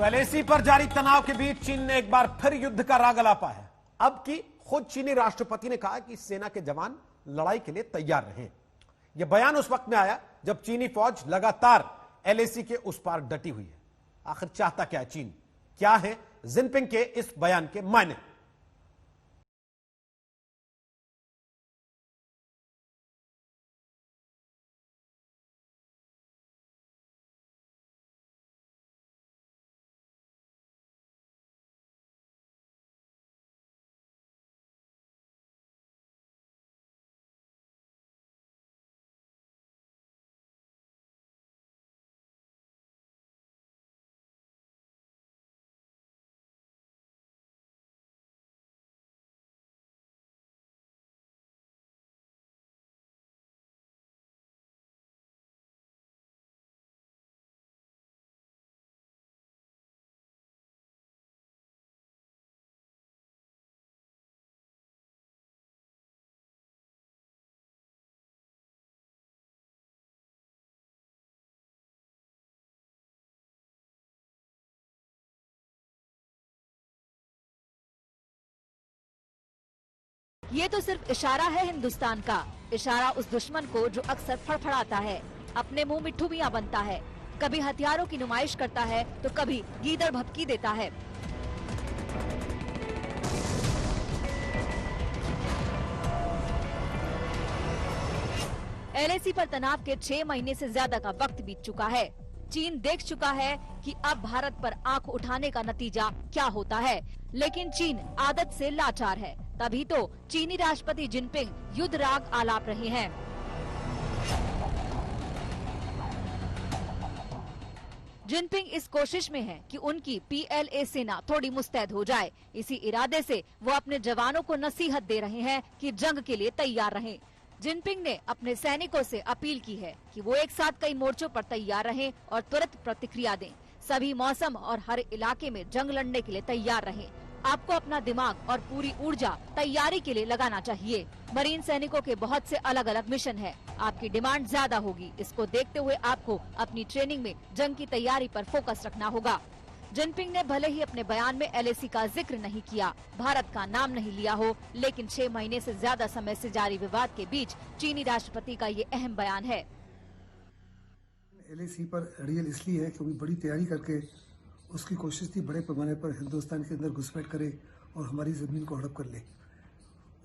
LAC पर जारी तनाव के बीच चीन ने एक बार फिर युद्ध का राग अलापा है। अब की खुद चीनी राष्ट्रपति ने कहा कि सेना के जवान लड़ाई के लिए तैयार रहें। यह बयान उस वक्त में आया जब चीनी फौज लगातार एलएसी के उस पार डटी हुई है। आखिर चाहता क्या है चीन? क्या है जिनपिंग के इस बयान के मायने? ये तो सिर्फ इशारा है हिंदुस्तान का, इशारा उस दुश्मन को जो अक्सर फड़फड़ाता है, अपने मुंह मिट्ठू मियां बनता है, कभी हथियारों की नुमाइश करता है तो कभी गीदड़ भभकी देता है। एलएसी पर तनाव के 6 महीने से ज्यादा का वक्त बीत चुका है। चीन देख चुका है कि अब भारत पर आंख उठाने का नतीजा क्या होता है, लेकिन चीन आदत से लाचार है। तभी तो चीनी राष्ट्रपति जिनपिंग युद्ध राग आलाप रहे हैं। जिनपिंग इस कोशिश में है कि उनकी पीएलए सेना थोड़ी मुस्तैद हो जाए। इसी इरादे से वो अपने जवानों को नसीहत दे रहे हैं कि जंग के लिए तैयार रहें। जिनपिंग ने अपने सैनिकों से अपील की है कि वो एक साथ कई मोर्चों पर तैयार रहें और तुरंत प्रतिक्रिया दें। सभी मौसम और हर इलाके में जंग लड़ने के लिए तैयार रहें। आपको अपना दिमाग और पूरी ऊर्जा तैयारी के लिए लगाना चाहिए। मरीन सैनिकों के बहुत से अलग अलग मिशन है। आपकी डिमांड ज्यादा होगी। इसको देखते हुए आपको अपनी ट्रेनिंग में जंग की तैयारी पर फोकस रखना होगा। जिनपिंग ने भले ही अपने बयान में एलएसी का जिक्र नहीं किया, भारत का नाम नहीं लिया हो, लेकिन 6 महीने से ज्यादा समय से जारी विवाद के बीच चीनी राष्ट्रपति का ये अहम बयान है। एलएसी पर रियल इसलिए है क्योंकि बड़ी तैयारी करके उसकी कोशिश थी बड़े पैमाने पर हिंदुस्तान के अंदर घुसपैठ करे और हमारी ज़मीन को हड़प कर ले।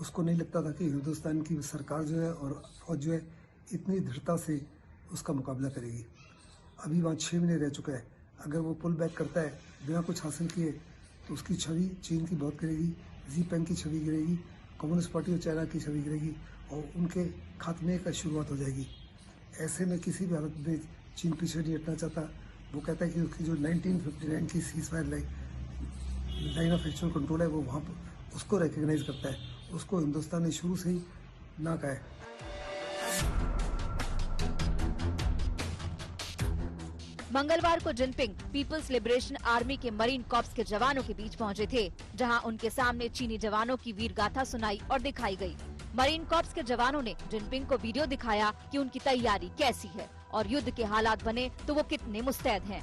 उसको नहीं लगता था कि हिंदुस्तान की सरकार जो है और फौज जो है इतनी दृढ़ता से उसका मुकाबला करेगी। अभी वहाँ 6 महीने रह चुका है। अगर वो पुल बैक करता है बिना कुछ हासिल किए तो उसकी छवि चीन की बहुत गिरेगी, जीपेंग की छवि गिरेगी, कम्युनिस्ट पार्टी ऑफ चाइना की छवि गिरेगी और उनके खात्मे का शुरुआत हो जाएगी। ऐसे में किसी भी हालत में चीन पीछे नहीं हटना चाहता। वो कहता है कि उसकी जो 1959 की ceasefire line of actual control है वो वहाँ पर उसको रिकग्नाइज करता है। उसको हिंदुस्तान ने शुरू से ही ना कहा है। मंगलवार को जिनपिंग पीपल्स लिबरेशन आर्मी के मरीन कॉर्प्स के जवानों के बीच पहुंचे थे, जहां उनके सामने चीनी जवानों की वीर गाथा सुनाई और दिखाई गई। मरीन कॉर्प्स के जवानों ने जिनपिंग को वीडियो दिखाया कि उनकी तैयारी कैसी है और युद्ध के हालात बने तो वो कितने मुस्तैद हैं।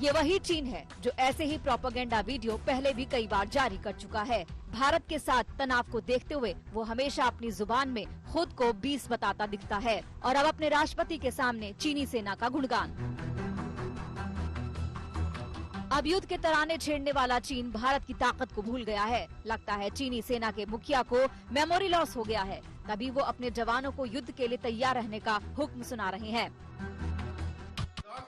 ये वही चीन है जो ऐसे ही प्रोपेगेंडा वीडियो पहले भी कई बार जारी कर चुका है। भारत के साथ तनाव को देखते हुए वो हमेशा अपनी जुबान में खुद को 20 बताता दिखता है और अब अपने राष्ट्रपति के सामने चीनी सेना का गुणगान। अब युद्ध के तराने छेड़ने वाला चीन भारत की ताकत को भूल गया है। लगता है चीनी सेना के मुखिया को मेमोरी लॉस हो गया है, तभी वो अपने जवानों को युद्ध के लिए तैयार रहने का हुक्म सुना रहे हैं।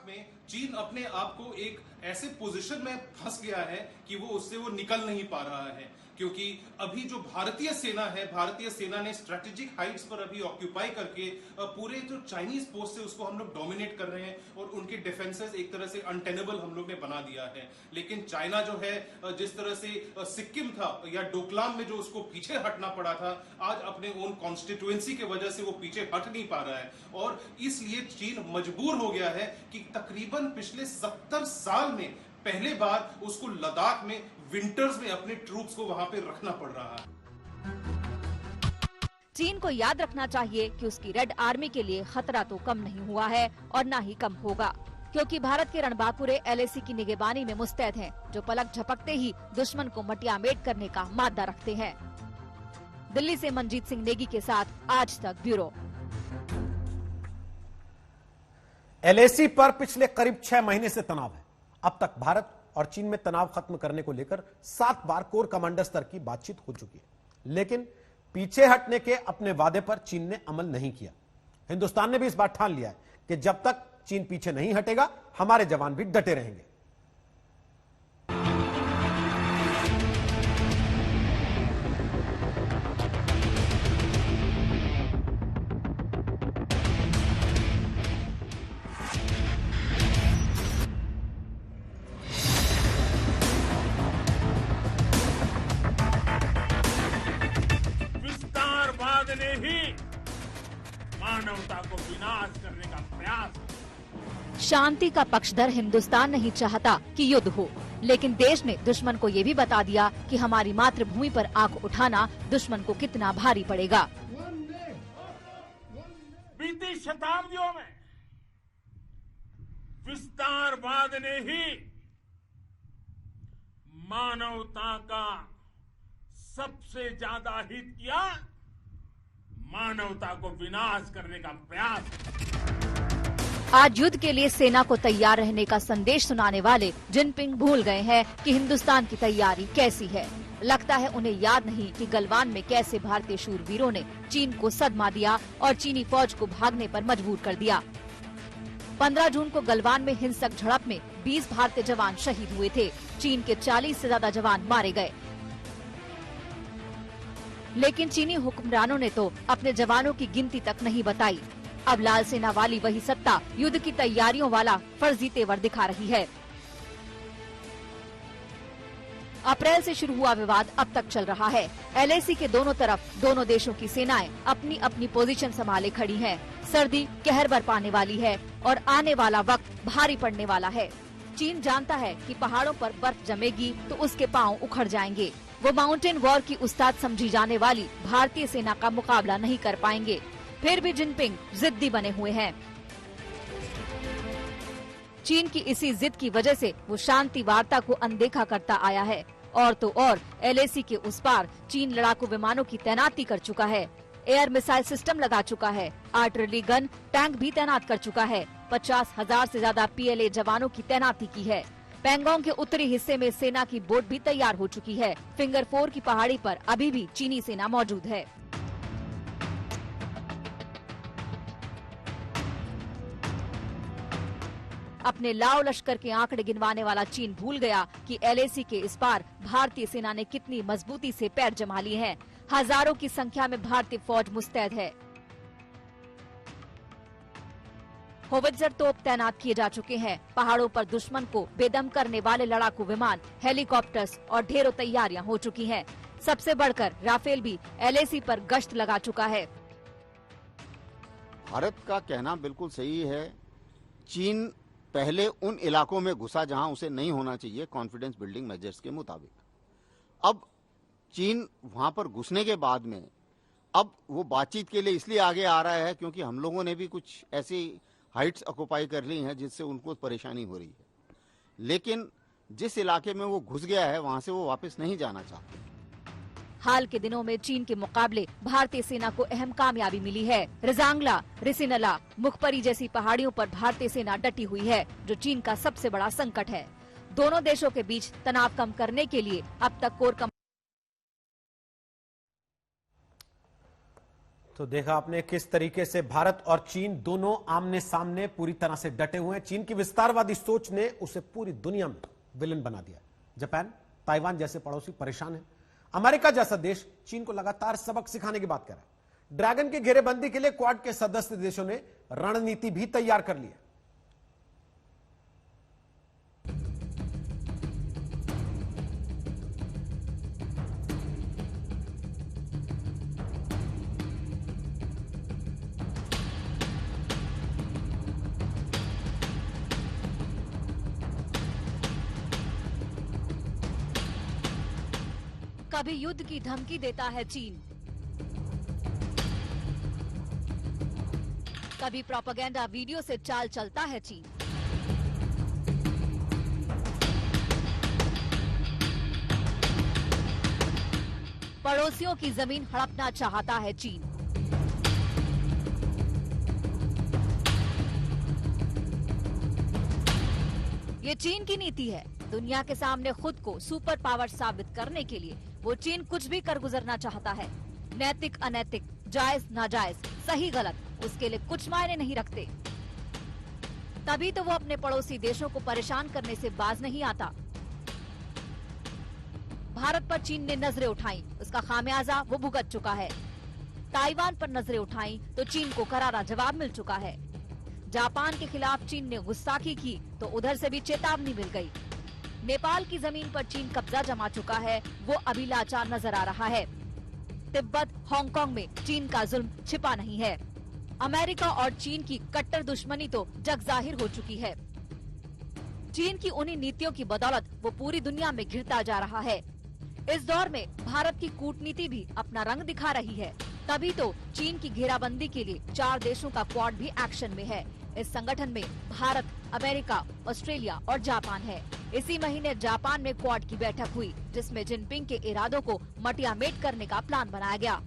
में चीन अपने आप को एक ऐसे पोजीशन में फंस गया है कि वो उससे वो निकल नहीं पा रहा है, क्योंकि अभी जो भारतीय सेना है, भारतीय सेना ने स्ट्रेटेजिक हाइट्स पर अभी ऑक्यूपाई करके पूरे जो चाइनीज पोस्ट से उसको हम लोग डोमिनेट कर रहे हैं और उनके डिफेंसेस एक तरह से अनटेनेबल हम लोग ने बना दिया है। लेकिन चाइना जो है जिस तरह से सिक्किम था या डोकलाम में जो उसको पीछे हटना पड़ा था, आज अपने ओन कॉन्स्टिट्यूएंसी की वजह से वो पीछे हट नहीं पा रहा है और इसलिए चीन मजबूर हो गया है कि तकरीबन पिछले 70 साल में पहले बार उसको लद्दाख में विंटर्स में अपने ट्रूप्स को वहां पे रखना पड़ रहा है। चीन को याद रखना चाहिए कि उसकी रेड आर्मी के लिए खतरा तो कम नहीं हुआ है और ना ही कम होगा। क्योंकि भारत के रणबांकुरे LAC की निगरानी में मुस्तैद हैं, जो पलक झपकते ही दुश्मन को मटियामेट करने का मादा रखते हैं। दिल्ली से मनजीत सिंह नेगी के साथ आज तक ब्यूरो। LAC पर पिछले करीब 6 महीने से तनाव है। अब तक भारत और चीन में तनाव खत्म करने को लेकर 7 बार कोर कमांडर स्तर की बातचीत हो चुकी है, लेकिन पीछे हटने के अपने वादे पर चीन ने अमल नहीं किया। हिंदुस्तान ने भी इस बात ठान लिया है कि जब तक चीन पीछे नहीं हटेगा, हमारे जवान भी डटे रहेंगे। विस्तारवाद ने ही मानवता को विनाश करने का प्रयास। शांति का पक्षधर हिंदुस्तान नहीं चाहता कि युद्ध हो, लेकिन देश ने दुश्मन को ये भी बता दिया कि हमारी मातृभूमि पर आंख उठाना दुश्मन को कितना भारी पड़ेगा। बीती शताब्दियों में विस्तारवाद ने ही मानवता का सबसे ज्यादा हित किया, मानवता को विनाश करने का प्रयास। आज युद्ध के लिए सेना को तैयार रहने का संदेश सुनाने वाले जिनपिंग भूल गए हैं कि हिंदुस्तान की तैयारी कैसी है। लगता है उन्हें याद नहीं कि गलवान में कैसे भारतीय शूरवीरों ने चीन को सदमा दिया और चीनी फौज को भागने पर मजबूर कर दिया। 15 जून को गलवान में हिंसक झड़प में 20 भारतीय जवान शहीद हुए थे। चीन के 40 से ज्यादा जवान मारे गए, लेकिन चीनी हुक्मरानों ने तो अपने जवानों की गिनती तक नहीं बताई। अब लाल सेना वाली वही सत्ता युद्ध की तैयारियों वाला फर्जी तेवर दिखा रही है। अप्रैल से शुरू हुआ विवाद अब तक चल रहा है। LAC के दोनों तरफ दोनों देशों की सेनाएं अपनी अपनी पोजीशन संभाले खड़ी हैं। सर्दी कहर बरपाने वाली है और आने वाला वक्त भारी पड़ने वाला है। चीन जानता है कि पहाड़ों पर बर्फ जमेगी तो उसके पांव उखड़ जाएंगे। वो माउंटेन वॉर की उस्ताद समझी जाने वाली भारतीय सेना का मुकाबला नहीं कर पाएंगे। फिर भी जिनपिंग जिद्दी बने हुए हैं। चीन की इसी जिद की वजह से वो शांति वार्ता को अनदेखा करता आया है। और तो और LAC के उस पार चीन लड़ाकू विमानों की तैनाती कर चुका है, एयर मिसाइल सिस्टम लगा चुका है, आर्टिलरी गन टैंक भी तैनात कर चुका है, 50,000 से ज्यादा PLA जवानों की तैनाती की है। पैंगोंग के उत्तरी हिस्से में सेना की बोट भी तैयार हो चुकी है। फिंगर 4 की पहाड़ी पर अभी भी चीनी सेना मौजूद है। अपने लाओ लश्कर के आंकड़े गिनवाने वाला चीन भूल गया कि LAC के इस पार भारतीय सेना ने कितनी मजबूती से पैर जमा लिए हैं। हजारों की संख्या में भारतीय फौज मुस्तैद है। होवित्जर तोप तैनात किए जा चुके हैं। पहाड़ों पर दुश्मन को बेदम करने वाले लड़ाकू विमान, हेलीकॉप्टर्स और ढेरों तैयारियां हो चुकी हैं। सबसे बढ़कर राफेल भी LAC पर गश्त लगा चुका है। भारत का कहना बिल्कुल सही है। चीन पहले उन इलाकों में घुसा जहां उसे नहीं होना चाहिए कॉन्फिडेंस बिल्डिंग मेजर्स के मुताबिक। अब चीन वहां पर घुसने के बाद में अब वो बातचीत के लिए इसलिए आगे आ रहा है क्योंकि हम लोगों ने भी कुछ ऐसी हाइट्स ऑक्युपाई कर ली हैं जिससे उनको परेशानी हो रही है। लेकिन जिस इलाके में वो घुस गया है वहां से वो वापस नहीं जाना चाहते। हाल के दिनों में चीन के मुकाबले भारतीय सेना को अहम कामयाबी मिली है। रजांगला, रिसिनला, मुखपरी जैसी पहाड़ियों पर भारतीय सेना डटी हुई है, जो चीन का सबसे बड़ा संकट है। दोनों देशों के बीच तनाव कम करने के लिए अब तक कोर तो देखा आपने किस तरीके से भारत और चीन दोनों आमने सामने पूरी तरह से डटे हुए हैं। चीन की विस्तारवादी सोच ने उसे पूरी दुनिया में विलन बना दिया। जापान, ताइवान जैसे पड़ोसी परेशान हैं। अमेरिका जैसा देश चीन को लगातार सबक सिखाने की बात कर रहा है। ड्रैगन की घेरेबंदी के लिए क्वाड के सदस्य देशों ने रणनीति भी तैयार कर ली है। कभी युद्ध की धमकी देता है चीन, कभी प्रोपेगेंडा वीडियो से चाल चलता है चीन। पड़ोसियों की जमीन हड़पना चाहता है चीन। ये चीन की नीति है। दुनिया के सामने खुद को सुपर पावर साबित करने के लिए वो चीन कुछ भी कर गुजरना चाहता है। नैतिक अनैतिक, जायज नाजायज, सही गलत उसके लिए कुछ मायने नहीं रखते। तभी तो वो अपने पड़ोसी देशों को परेशान करने से बाज नहीं आता। भारत पर चीन ने नजरें उठाई, उसका खामियाजा वो भुगत चुका है। ताइवान पर नजरें उठाई तो चीन को करारा जवाब मिल चुका है। जापान के खिलाफ चीन ने गुस्ताखी की तो उधर से भी चेतावनी मिल गई। नेपाल की जमीन पर चीन कब्जा जमा चुका है, वो अभी लाचार नजर आ रहा है। तिब्बत, हांगकांग में चीन का जुल्म छिपा नहीं है। अमेरिका और चीन की कट्टर दुश्मनी तो जग जाहिर हो चुकी है। चीन की उन्हीं नीतियों की बदौलत वो पूरी दुनिया में घिरता जा रहा है। इस दौर में भारत की कूटनीति भी अपना रंग दिखा रही है। तभी तो चीन की घेराबंदी के लिए 4 देशों का क्वाड भी एक्शन में है। इस संगठन में भारत, अमेरिका, ऑस्ट्रेलिया और जापान है। इसी महीने जापान में क्वाड की बैठक हुई, जिसमें जिनपिंग के इरादों को मटियामेट करने का प्लान बनाया गया।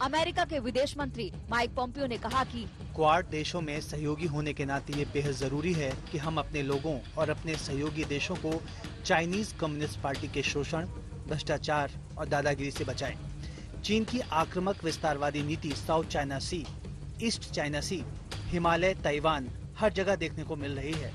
अमेरिका के विदेश मंत्री माइक पोम्पियो ने कहा कि क्वाड देशों में सहयोगी होने के नाते ये बेहद जरूरी है कि हम अपने लोगों और अपने सहयोगी देशों को चाइनीज कम्युनिस्ट पार्टी के शोषण, भ्रष्टाचार और दादागिरी से बचाएं। चीन की आक्रामक विस्तारवादी नीति साउथ चाइना सी, ईस्ट चाइना सी, हिमालय, ताइवान हर जगह देखने को मिल रही है।